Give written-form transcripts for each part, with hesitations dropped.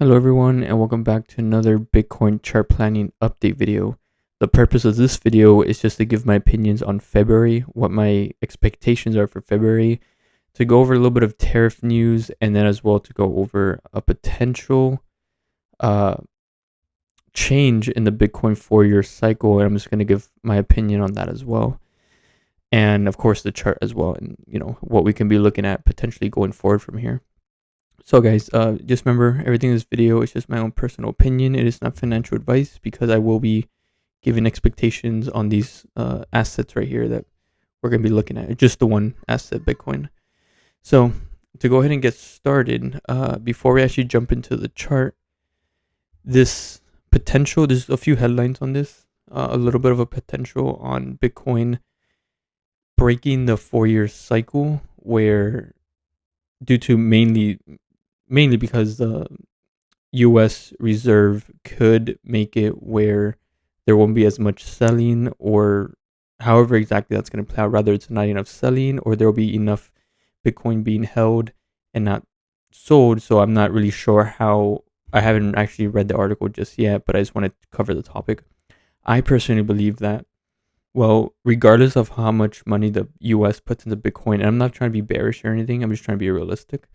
Hello everyone and welcome back to another Bitcoin chart planning update video. The purpose of this video is just to give my opinions on February, what my expectations are for February, to go over a little bit of tariff news, and then as well to go over a potential uh, change in the Bitcoin 4-year cycle, and I'm just going to give my opinion on that as well. And of course the chart as well, and what we can be looking at potentially going forward from here. So guys, just remember, everything in this video is just my own personal opinion. It is not financial advice, because I will be giving expectations on these assets right here that we're going to be looking at. Just the one asset, Bitcoin. So to go ahead and get started, before we actually jump into the chart, there's a few headlines on this, a little bit of a potential on Bitcoin breaking the 4-year cycle, where due to mainly because the US Reserve could make it where there won't be as much selling, or however exactly that's going to play out. Rather, it's not enough selling, or there will be enough Bitcoin being held and not sold. So I'm not really sure how. I haven't actually read the article just yet, but I just want to cover the topic. I personally believe that, well, regardless of how much money the US puts into Bitcoin, and I'm not trying to be bearish or anything, I'm just trying to be realistic.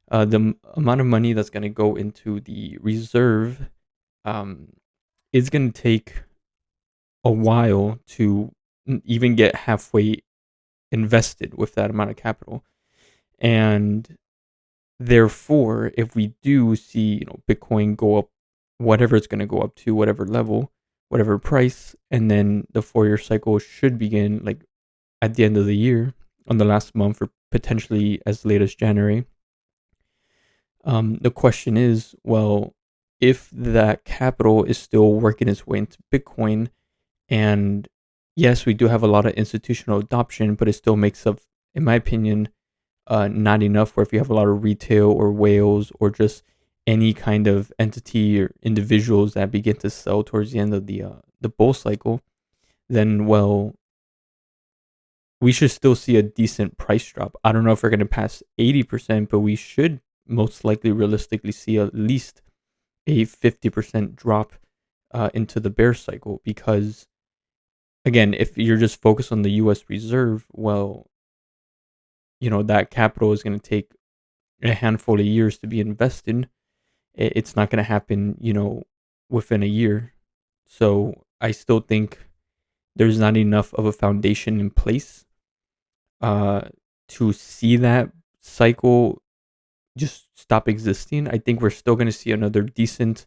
The amount of money that's going to go into the reserve is going to take a while to even get halfway invested with that amount of capital. And therefore, if we do see, Bitcoin go up, whatever it's going to go up to, whatever level, whatever price, and then the 4-year cycle should begin like at the end of the year, on the last month, or potentially as late as January. The question is, well, if that capital is still working its way into Bitcoin, and yes, we do have a lot of institutional adoption, but it still makes up, in my opinion, not enough. Where if you have a lot of retail or whales or just any kind of entity or individuals that begin to sell towards the end of the bull cycle, then, well, we should still see a decent price drop. I don't know if we're going to pass 80%, but we should most likely realistically see at least a 50% drop into the bear cycle. Because again, if you're just focused on the US Reserve, well, that capital is going to take a handful of years to be invested. It's not going to happen, within a year. So I still think there's not enough of a foundation in place to see that cycle just stop existing. I think we're still going to see another decent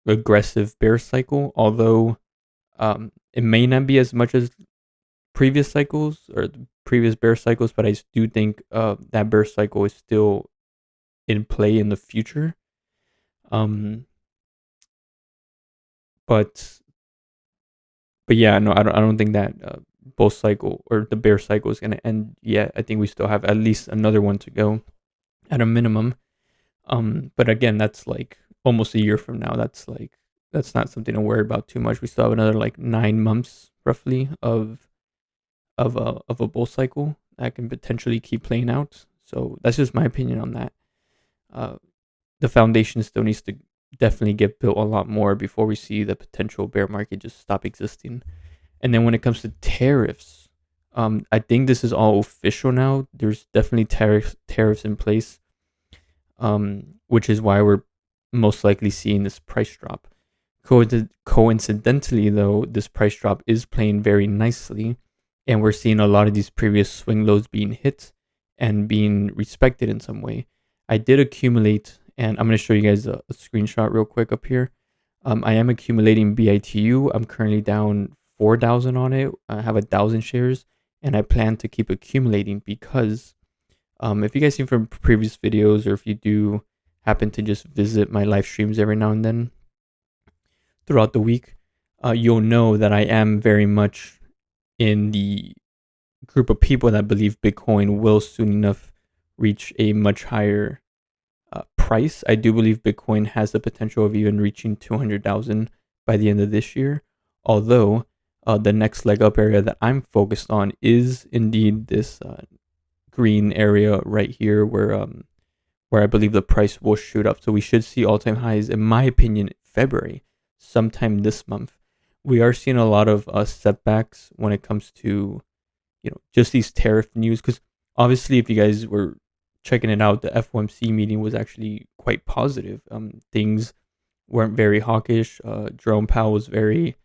aggressive bear cycle, although it may not be as much as previous cycles or the previous bear cycles, but I do think that bear cycle is still in play in the future. But yeah, no, I don't think that bull cycle or the bear cycle is going to end yet. I think we still have at least another one to go at a minimum. But again, that's like almost a year from now. That's not something to worry about too much. We still have another like 9 months roughly of a bull cycle that can potentially keep playing out. So that's just my opinion on that. The foundation still needs to definitely get built a lot more before we see the potential bear market just stop existing. And then when it comes to tariffs, I think this is all official now. There's definitely tariffs in place, which is why we're most likely seeing this price drop. Coincidentally, though, this price drop is playing very nicely, and we're seeing a lot of these previous swing lows being hit and being respected in some way. I did accumulate, and I'm going to show you guys a screenshot real quick up here. I am accumulating BITU. I'm currently down 4,000 on it. I have 1,000 shares, and I plan to keep accumulating because if you guys seen from previous videos, or if you do happen to just visit my live streams every now and then throughout the week, you'll know that I am very much in the group of people that believe Bitcoin will soon enough reach a much higher price. I do believe Bitcoin has the potential of even reaching 200,000 by the end of this year. Although the next leg up area that I'm focused on is indeed this green area right here, where where I believe the price will shoot up. So we should see all-time highs, in my opinion, February, sometime this month. We are seeing a lot of setbacks when it comes to, just these tariff news. Because obviously, if you guys were checking it out, the FOMC meeting was actually quite positive. Things weren't very hawkish. Jerome Powell was very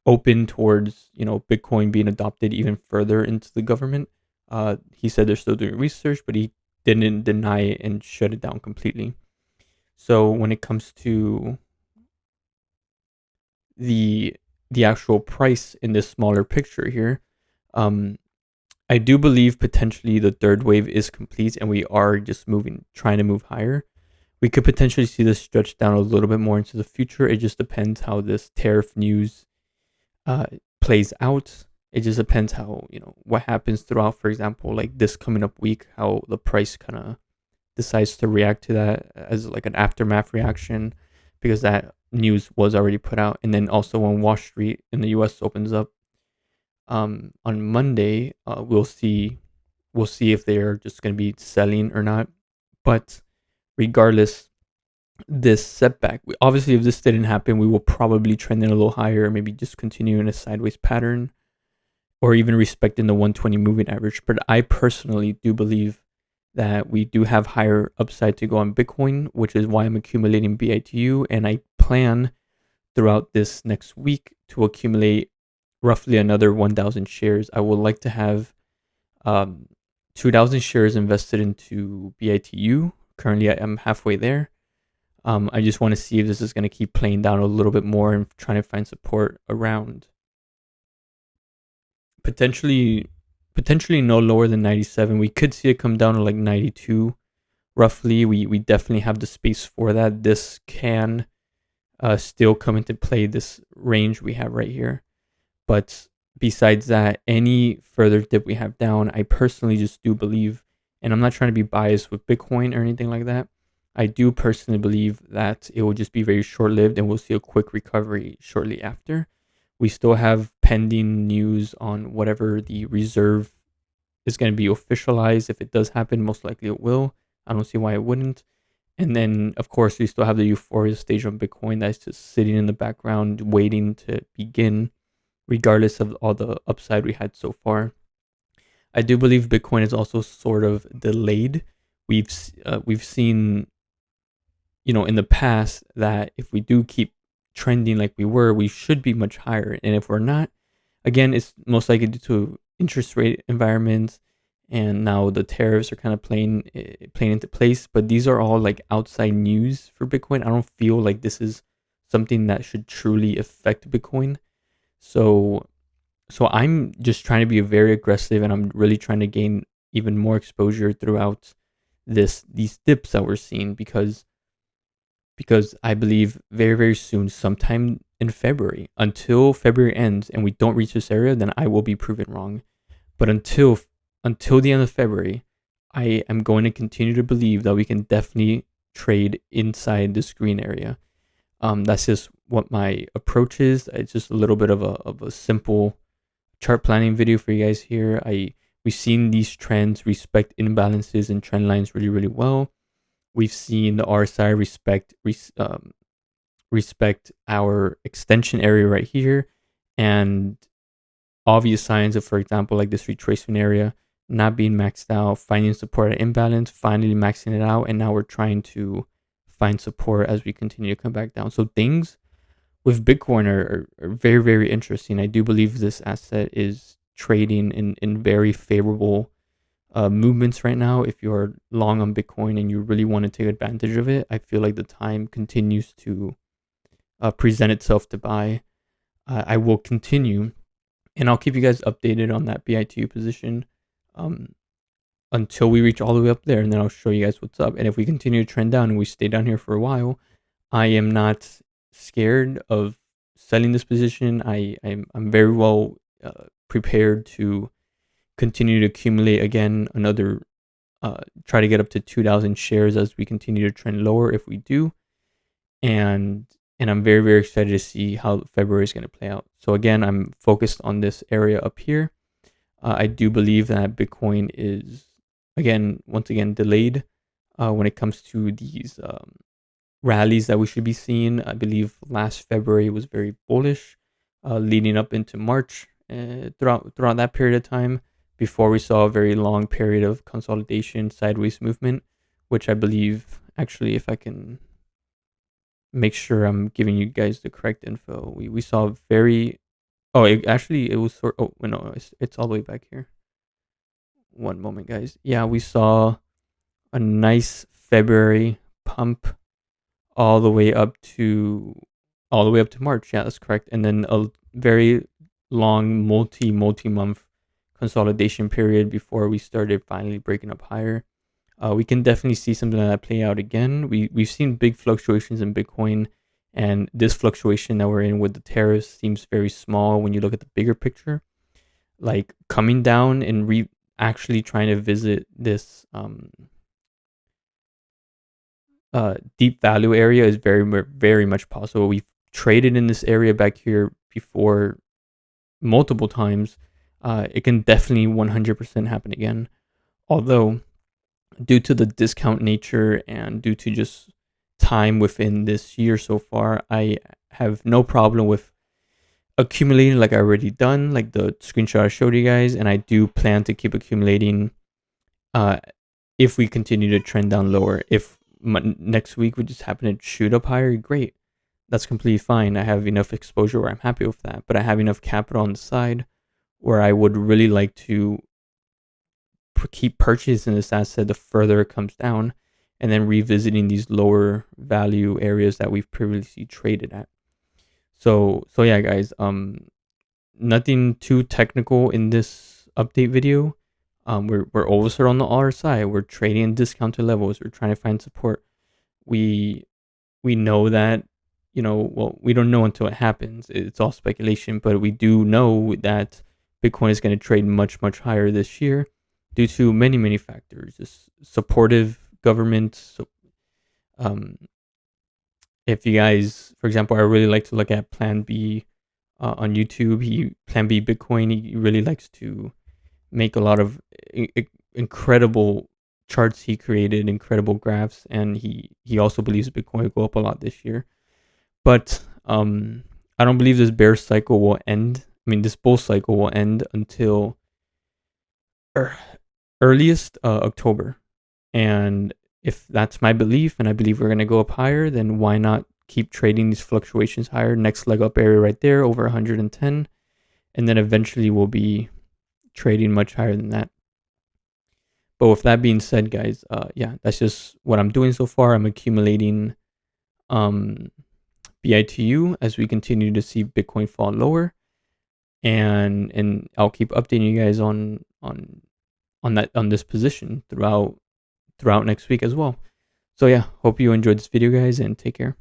open towards, Bitcoin being adopted even further into the government. He said they're still doing research, but he didn't deny it and shut it down completely. So when it comes to the actual price in this smaller picture here, I do believe potentially the third wave is complete and we are just trying to move higher. We could potentially see this stretch down a little bit more into the future. It just depends how this tariff news plays out. It just depends how, what happens throughout, for example, like this coming up week, how the price kind of decides to react to that as like an aftermath reaction, because that news was already put out. And then also when Wall Street in the US opens up on Monday, we'll see if they're just going to be selling or not. But regardless, this setback, obviously, if this didn't happen, we will probably trend in a little higher, maybe just continue in a sideways pattern, or even respecting the 120 moving average. But I personally do believe that we do have higher upside to go on Bitcoin, which is why I'm accumulating BITU, and I plan throughout this next week to accumulate roughly another 1,000 shares. I would like to have 2,000 shares invested into BITU. Currently, I'm halfway there. I just want to see if this is going to keep playing down a little bit more and trying to find support around potentially no lower than 97. We could see it come down to like 92 roughly. We definitely have the space for that. This can still come into play, this range we have right here. But besides that, any further dip we have down, I personally just do believe, and I'm not trying to be biased with Bitcoin or anything like that, I do personally believe that it will just be very short-lived and we'll see a quick recovery shortly after. We still have pending news on whatever the reserve is going to be officialized. If it does happen, most likely it will. I don't see why it wouldn't. And then, of course, we still have the euphoria stage on Bitcoin that's just sitting in the background waiting to begin, regardless of all the upside we had so far. I do believe Bitcoin is also sort of delayed. We've seen, in the past that if we do keep trending like we were, we should be much higher. And if we're not, again, it's most likely due to interest rate environments, and now the tariffs are kind of playing into place. But these are all like outside news for Bitcoin. I don't feel like this is something that should truly affect Bitcoin. So I'm just trying to be very aggressive, and I'm really trying to gain even more exposure throughout these dips that we're seeing, because I believe very, very soon, sometime in February, until February ends and we don't reach this area, then I will be proven wrong. But until the end of February, I am going to continue to believe that we can definitely trade inside this green area. That's just what my approach is. It's just a little bit of a simple chart planning video for you guys here. We've seen these trends respect imbalances and trend lines really, really well. We've seen the RSI respect our extension area right here, and obvious signs of, for example, like this retracement area not being maxed out, finding support at imbalance, finally maxing it out, and now we're trying to find support as we continue to come back down. So things with Bitcoin are very, very interesting. I do believe this asset is trading in very favorable movements right now. If you're long on Bitcoin and you really want to take advantage of it, I feel like the time continues to present itself to buy. I will continue, and I'll keep you guys updated on that BITU position until we reach all the way up there, and then I'll show you guys what's up. And if we continue to trend down and we stay down here for a while, I am not scared of selling this position. I'm very well prepared to continue to accumulate again another try to get up to 2,000 shares as we continue to trend lower if we do, and I'm very, very excited to see how February is going to play out. So again, I'm focused on this area up here. I do believe that Bitcoin is once again delayed. when it comes to these rallies that we should be seeing. I believe last February was very bullish, leading up into March. Throughout that period of time, before we saw a very long period of consolidation, sideways movement, which I believe, actually, if I can make sure I'm giving you guys the correct info, we saw very, oh, it was sort, oh no, it's all the way back here. One moment, guys. Yeah, we saw a nice February pump all the way up to March. Yeah, that's correct. And then a very long multi month consolidation period before we started finally breaking up higher. We can definitely see something like that play out again. We've seen big fluctuations in Bitcoin, and this fluctuation that we're in with the tariffs seems very small when you look at the bigger picture. Like coming down and actually trying to visit this deep value area is very much possible. We've traded in this area back here before multiple times. It can definitely 100% happen again. Although, due to the discount nature and due to just time within this year so far, I have no problem with accumulating like I already done, like the screenshot I showed you guys, and I do plan to keep accumulating if we continue to trend down lower. If next week we just happen to shoot up higher, great. That's completely fine. I have enough exposure where I'm happy with that, but I have enough capital on the side where I would really like to keep purchasing this asset the further it comes down, and then revisiting these lower value areas that we've previously traded at. So yeah, guys, nothing too technical in this update video. We're always on the RSI. We're trading in discounted levels. We're trying to find support. We know that, well, we don't know until it happens. It's all speculation, but we do know that Bitcoin is going to trade much higher this year due to many factors. Just supportive government. So, if you guys, for example, I really like to look at Plan B on YouTube. Plan B Bitcoin. He really likes to make a lot of incredible charts. He created incredible graphs, and he also believes Bitcoin will go up a lot this year. But I don't believe this bear cycle will end. I mean, this bull cycle will end until earliest October. And if that's my belief, and I believe we're gonna go up higher, then why not keep trading these fluctuations higher? Next leg up area right there, over 110, and then eventually we'll be trading much higher than that. But with that being said, guys, yeah, that's just what I'm doing so far. I'm accumulating BITU as we continue to see Bitcoin fall lower, and I'll keep updating you guys on this position throughout next week as well. So yeah, hope you enjoyed this video, guys, and take care.